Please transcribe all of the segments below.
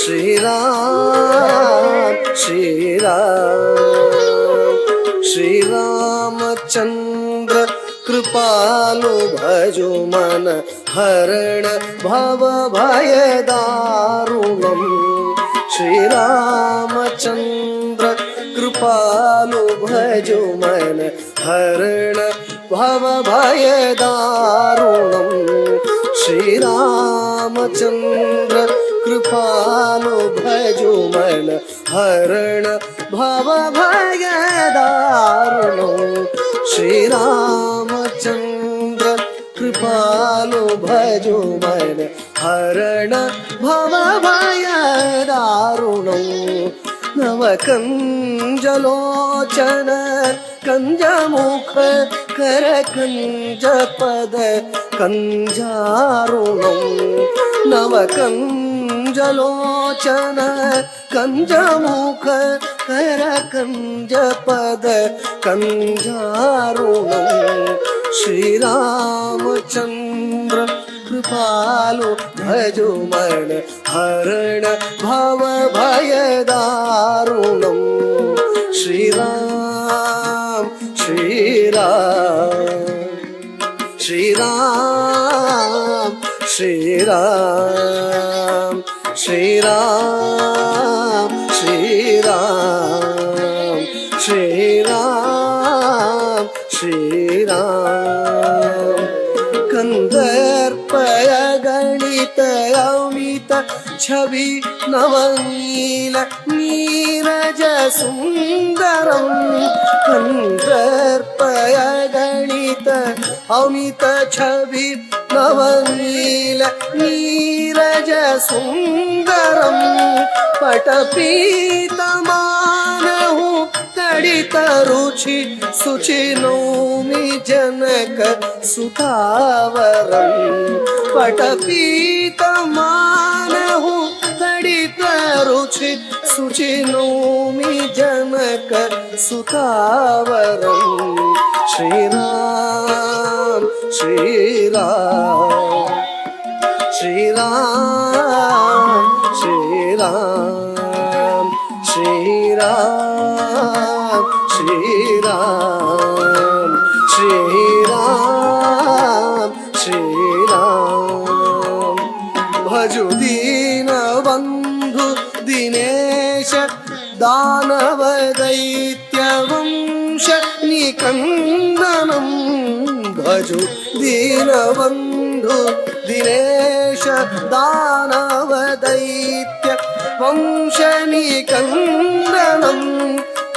श्रीराम श्रीरामचंद्र कृपालु भजो मन हरण भव भय दारुणम् श्रीरामचंद्र कृपालु भजो मन हरण भव भय दारुणम् श्रीरामचंद्र कृपालु भजो मन हरण भव भय दारुणम् श्रीरामचंद्र कृपालु भजो मन हरण भव भय दारुणम् नवकंजलोचन कंजमुख कर कंजपद कंजारुणम् नवकंजलोचन कंजमुख कर कंजपद कंजारुणम् श्रीरामचंद्र कृपालु भजो मन हरण भव भय दारुणम् श्रीराम श्रीराम श्रीराम श्रीराम श्रीराम श्रीराम श्रीराम श्रीराम कंदर्पय गणित अमित छवि नवनील नीरज सुंदरम कंदर्पय गणित अमित छवि नवनील नीरज सुंदरम पटपीतमानहु तडित रुचि सुचि नौमि जनक सुतावरम् पटपीतमानहु तडित रुचि सुचि नौमि जनक सुतावरम् श्रीराम श्रीराम श्रीराम श्रीराम श्रीराम श्रीराम श्रीराम श्रीराम भजो दीन बंधु दिनेश दानव दैत्य वंश निकंदनम् भजो दीन बंधु दिनेश दानव दैत्य वंश निकंदनम्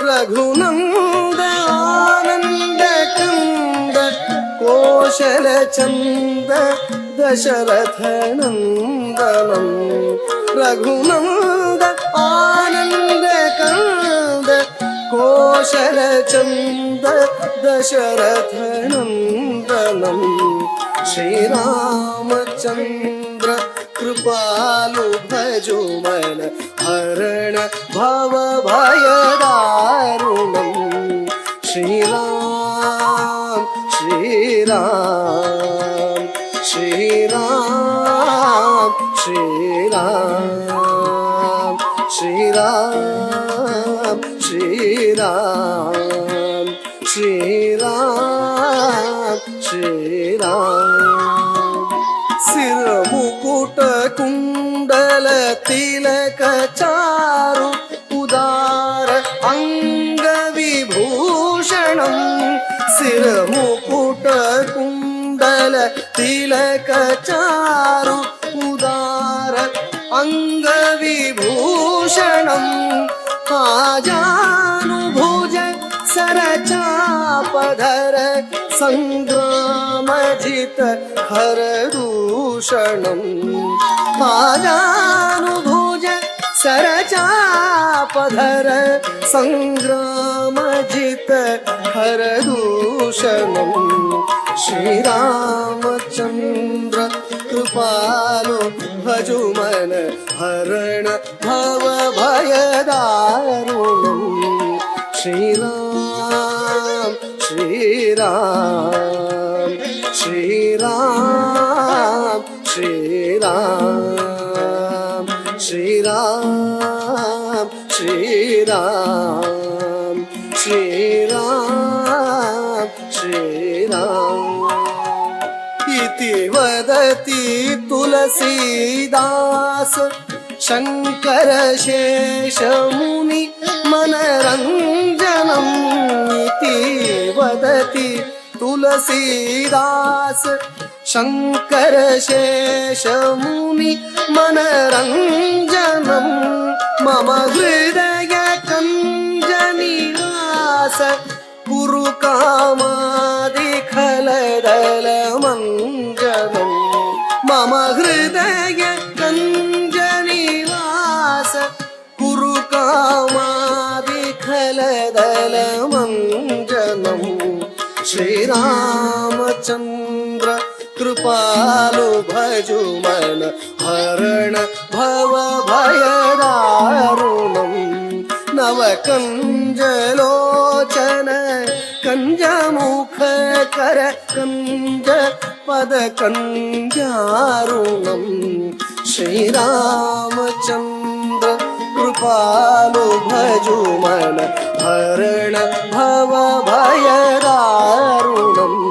रघुनंद आनंद कंद कौशल चंद दशरथ नंदनम् रघुनंद आनंद कंद कौशल चंद दशरथ नंदनम् श्रीरामचंद्र कृपालु भजो मन हरण भव भय दारुणम् श्रीराम श्रीराम श्रीराम श्रीराम श्रीराम श्रीराम श्रीराम श्रीराम सिर मुकुट कुंडल तिलक चारु उदार अंग विभूषणम् सिर मुकुट कुंडल तिलक चारु उदार अंग विभूषणम् आजानुभुज सरचापधर संग्रामजित हरदूषणम् आजानुभुज सरचापधर संग्रामजित हरदूषणम् श्रीरामचंद्र कृपालु भजो मन हरण भव भय दारुणम् श्रीराम श्रीराम श्रीराम श्रीराम श्रीराम श्रीराम श्रीराम श्रीराम इति वदति तुलसीदास शंकर शेषमुनि मनरंजनम् इति वदति तुलसीदास शंकर शेषमुनि मनरंजनम् मम हृदय कंजनिवास कुरु कामादिखलदलमञ्जनम् मम हृदय कंजनिवास कुरु कामादिखलदलमञ्जनम् श्रीरामचन्द्र कृपालु भजु मन हरण भव भयदारुणम् नवकञ्जलोचन कञ्जमुख कर कञ्ज पद कञ्जारुणम् श्रीरामचन्द्र कृपालु भजु मन हरण भव भयदारुणम्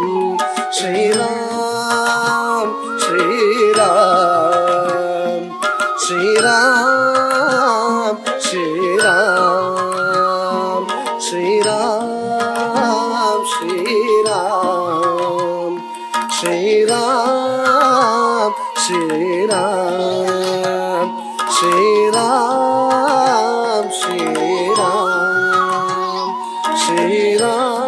श्रीराम श्रीराम श्रीराम श्रीराम श्रीराम श्रीराम श्रीराम श्रीराम श्रीराम श्रीराम श्रीराम